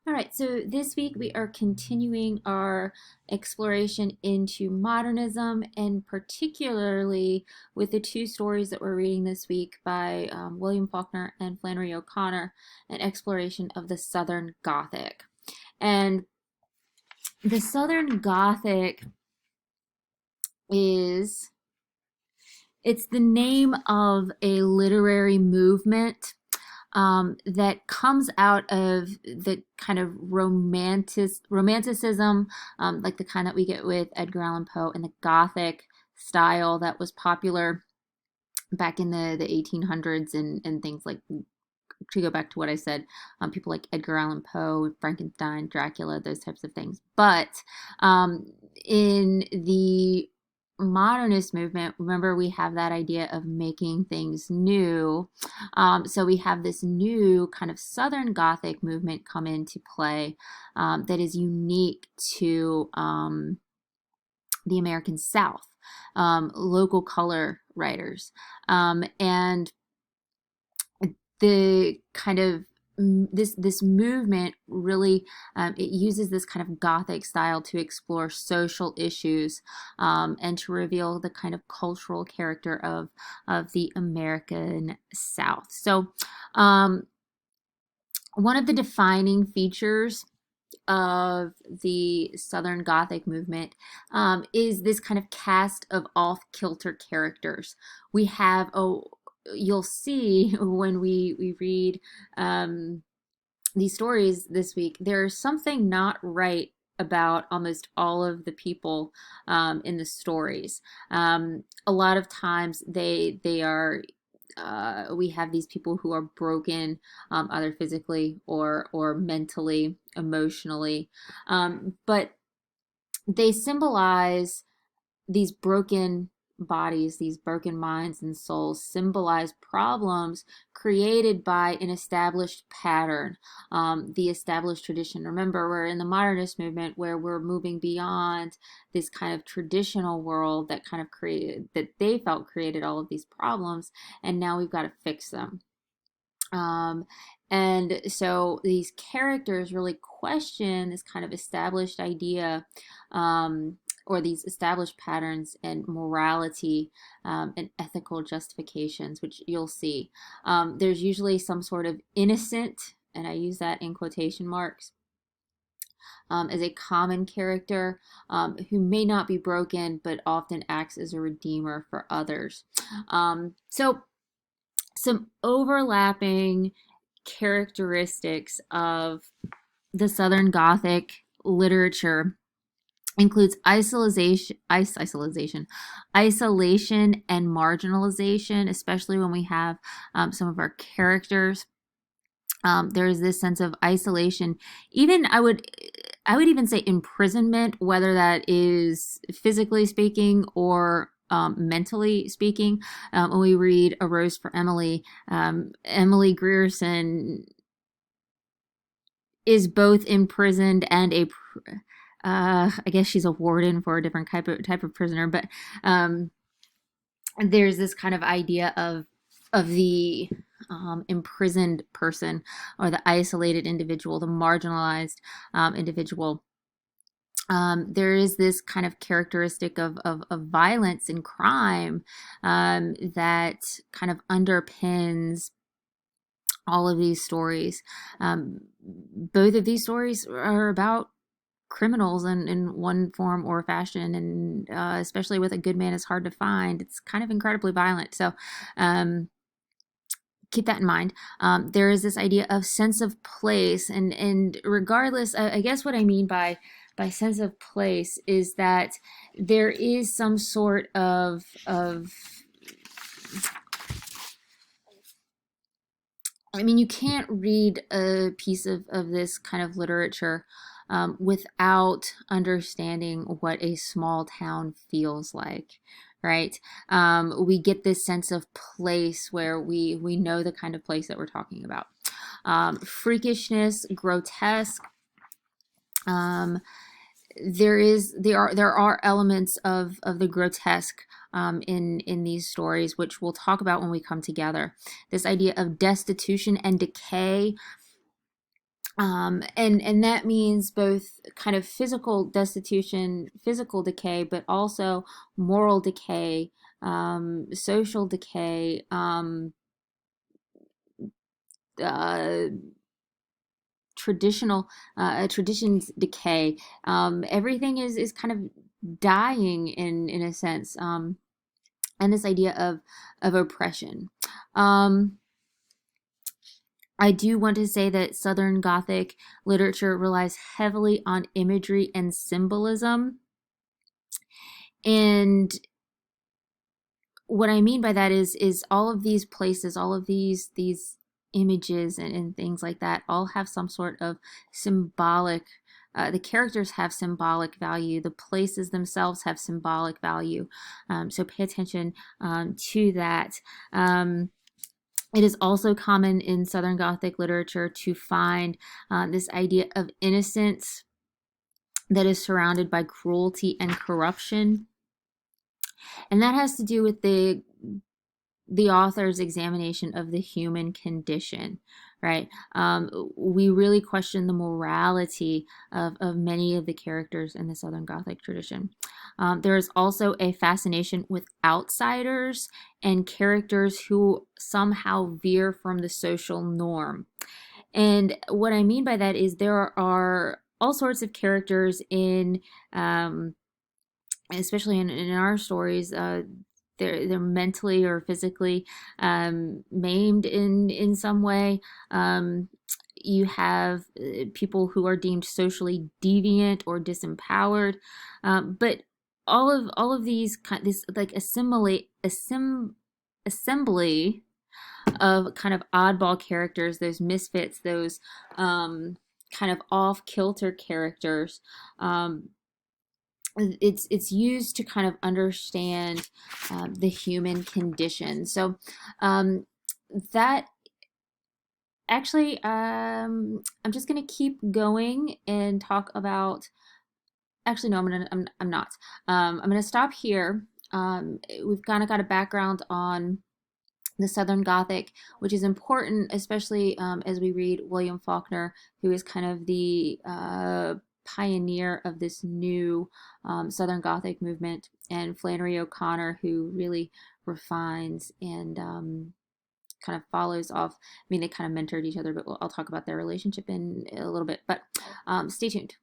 All right, so this week we are continuing our exploration into modernism, and particularly with the two stories that we're reading this week by William Faulkner and Flannery O'Connor, an exploration of the Southern Gothic. And the Southern Gothic is it's the name of a literary movement that comes out of the kind of romanticism, like the kind that we get with Edgar Allan Poe, and the Gothic style that was popular back in the 1800s, and things like, to go back to what I said, people like Edgar Allan Poe, Frankenstein, Dracula, those types of things. But in the modernist movement, remember, we have that idea of making things new. So we have this new kind of Southern Gothic movement come into play, that is unique to the American South, local color writers. And the kind of this movement really, it uses this kind of Gothic style to explore social issues, and to reveal the kind of cultural character of the American South. So one of the defining features of the Southern Gothic movement, is this kind of cast of off-kilter characters. We have you'll see when we read these stories this week, there's something not right about almost all of the people in the stories. A lot of times they are, we have these people who are broken, either physically or mentally, emotionally, but they symbolize these broken bodies, these broken minds and souls symbolize problems created by an established pattern, the established tradition. Remember, we're in the modernist movement where we're moving beyond this kind of traditional world that kind of created, that they felt created all of these problems, and now we've got to fix them. Um, and so these characters really question this kind of established idea, or these established patterns and morality, and ethical justifications, which you'll see. There's usually some sort of innocent, and I use that in quotation marks, as a common character, who may not be broken but often acts as a redeemer for others. So some overlapping characteristics of the Southern Gothic literature includes isolation and marginalization, especially when we have some of our characters. There's this sense of isolation. Even I would even say imprisonment, whether that is physically speaking or mentally speaking. When we read A Rose for Emily, Emily Grierson is both imprisoned and I guess she's a warden for a different type of prisoner, but there's this kind of idea of the imprisoned person, or the isolated individual, the marginalized individual. There is this kind of characteristic of violence and crime, that kind of underpins all of these stories. Both of these stories are about criminals in one form or fashion, and especially with A Good Man Is Hard to Find, it's kind of incredibly violent. So keep that in mind. There is this idea of sense of place, and regardless, I guess what I mean by sense of place is that there is some sort of I mean, you can't read a piece of this kind of literature without understanding what a small town feels like, right? We get this sense of place where we know the kind of place that we're talking about. Freakishness, grotesque. Um, there are elements of the grotesque, in these stories, which we'll talk about when we come together. This idea of destitution and decay, And that means both kind of physical destitution, physical decay, but also moral decay, social decay, uh, traditions decay. Everything is kind of dying in a sense, and this idea of oppression. Um, I do want to say that Southern Gothic literature relies heavily on imagery and symbolism. And what I mean by that is all of these places, all of these images and things like that all have some sort of symbolic the characters have symbolic value. The places themselves have symbolic value. So pay attention to that. It is also common in Southern Gothic literature to find this idea of innocence that is surrounded by cruelty and corruption. And that has to do with the author's examination of the human condition, right? We really question the morality of many of the characters in the Southern Gothic tradition. There is also a fascination with outsiders and characters who somehow veer from the social norm. And what I mean by that is there are all sorts of characters in especially in our stories, they're mentally or physically maimed in some way. You have people who are deemed socially deviant or disempowered, but all of these this like assembly of kind of oddball characters, those misfits, those kind of off kilter characters. It's used to kind of understand the human condition. So that actually, I'm just gonna keep going and talk about. Actually, no, I'm not. I'm gonna stop here. We've kind of got a background on the Southern Gothic, which is important, especially as we read William Faulkner, who is kind of the pioneer of this new Southern Gothic movement, and Flannery O'Connor, who really refines and kind of follows off. I mean, they kind of mentored each other, but I'll talk about their relationship in a little bit. But stay tuned.